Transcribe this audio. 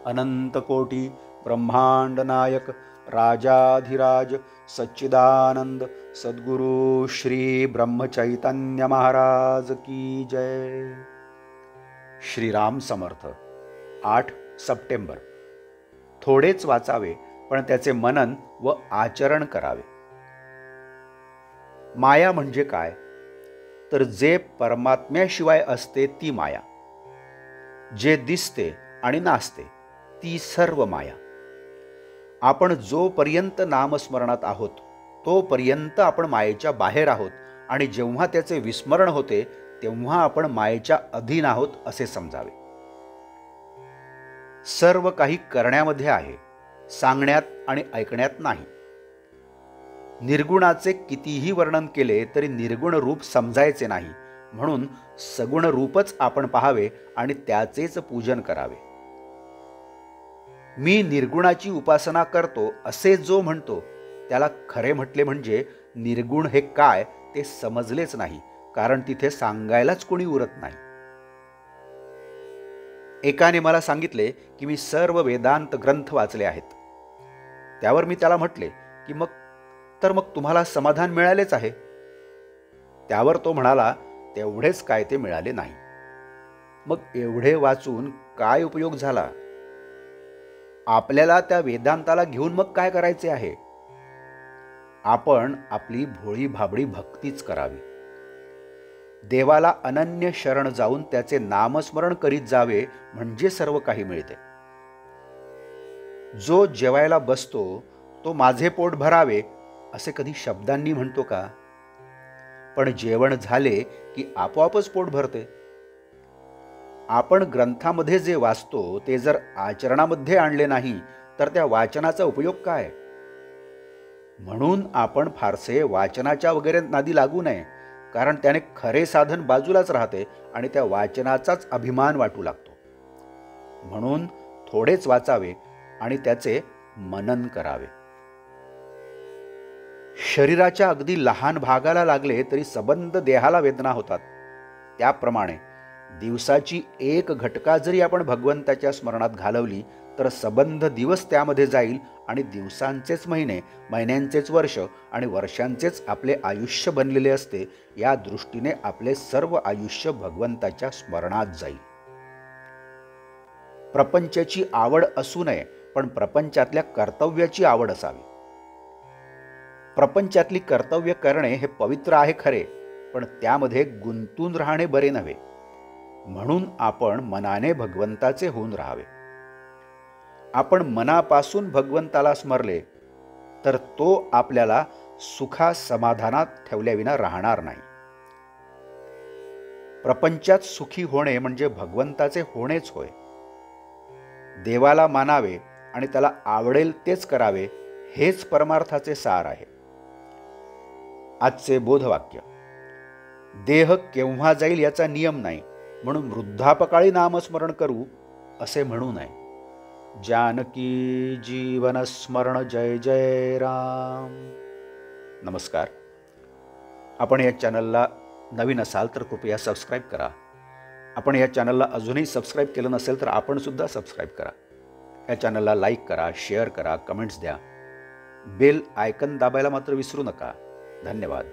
अनंतकोटी ब्रह्मांड नायक राजाधिराज सच्चिदानंद सद्गुरु श्री ब्रह्मचैतन्य महाराज की जय। श्रीराम समर्थ। 8 सप्टेंबर। थोडेच वाचावे पण त्याचे मनन व आचरण करावे। माया म्हणजे काय? तर जे परमात्म्याशिवाय असते ती माया, जे दिसते आणि नासते ती सर्व माया। आपण जोपर्यंत नामस्मरणात आहोत तोपर्यंत आपण मायेच्या बाहेर आहोत, आणि जेव्हा त्याचे विस्मरण होते तेव्हा आपण मायेच्या अधीन आहोत असे समजावे। सर्व काही करण्यामध्ये आहे, सांगण्यात आणि ऐकण्यात नाही। निर्गुणाचे कितीही वर्णन केले तरी निर्गुण रूप समजायचे नाही, म्हणून सगुण रूपच आपण पाहावे आणि त्याचेच पूजन करावे। मी निर्गुणाची उपासना करतो असे जो म्हणतो त्याला खरे म्हटले म्हणजे निर्गुण हे काय ते समजलेच नाही, कारण तिथे सांगायलाच कोणी उरत नाही। एकाने मला सांगितले की मी सर्व वेदांत ग्रंथ वाचले आहेत। त्यावर मी त्याला म्हटले की मग तुम्हाला समाधान मिळालेच आहे। त्यावर तो म्हणाला, तेवढेच काय ते मिळाले नाही। मग एवढे वाचून काय उपयोग झाला? आपल्याला त्या वेदांताला घेऊन मग काय करायचे आहे? आपण आपली भोळी भाबडी भक्तीच करावी। देवाला अनन्य शरण जाऊन त्याचे नामस्मरण करीत जावे म्हणजे सर्व काही मिळते। जो जेवायला बसतो तो माझे पोट भरावे असे कधी शब्दांनी म्हणतो का? पण जेवण झाले की आपोआपच पोट भरते। आपण ग्रंथामध्ये जे वाचतो ते जर आचरणामध्ये आणले नाही तर त्या वाचनाचा उपयोग काय? म्हणून आपण फारसे वाचनाच्या वगैरे नादी लागू नये, कारण त्याने खरे साधन बाजूलाच राहते आणि त्या वाचनाचाच अभिमान वाटू लागतो। म्हणून थोडेच वाचावे आणि त्याचे मनन करावे। शरीराच्या अगदी लहान भागाला लागले तरी सबंध देहाला वेदना होतात, त्याप्रमाणे दिवसाची एक घटका जरी आपण भगवंताच्या स्मरणात घालवली तर सबंध दिवस त्यामध्ये जाईल, आणि दिवसांचेच महिने, महिन्यांचेच वर्ष आणि वर्षांचेच आपले आयुष्य बनलेले असते। या दृष्टीने आपले सर्व आयुष्य भगवंताच्या स्मरणात जाईल। प्रपंचाची आवड असू नये, पण प्रपंचातल्या कर्तव्याची आवड असावी। प्रपंचातली कर्तव्य करणे हे पवित्र आहे खरे, पण त्यामध्ये गुंतून राहणे बरे नव्हे। म्हणून आपण मनाने भगवंताचे होऊन राहावे। आपण मनापासून भगवंताला स्मरले तर तो आपल्याला सुखा समाधानात ठेवल्याविना राहणार नाही। प्रपंचात सुखी होणे म्हणजे भगवंताचे होणेच होय। देवाला मानावे आणि त्याला आवडेल तेच करावे, हेच परमार्थाचे सार आहे। आजचे बोधवाक्य: देह केव्हा जाईल याचा नियम नाही, म्हणून वृद्धापकाळी नामस्मरण करू असे म्हणू नये। जानकी जीवन स्मरण जय जय राम। नमस्कार। आपण या चॅनलला नवीन असाल तर कृपया सबस्क्राईब करा। आपण या चॅनलला अजूनही सबस्क्राईब केलं नसेल तर आपण सुद्धा सबस्क्राईब करा। या चॅनलला लाईक करा, शेअर करा, कमेंट्स द्या। बेल आयकन दाबायला मात्र विसरू नका। धन्यवाद।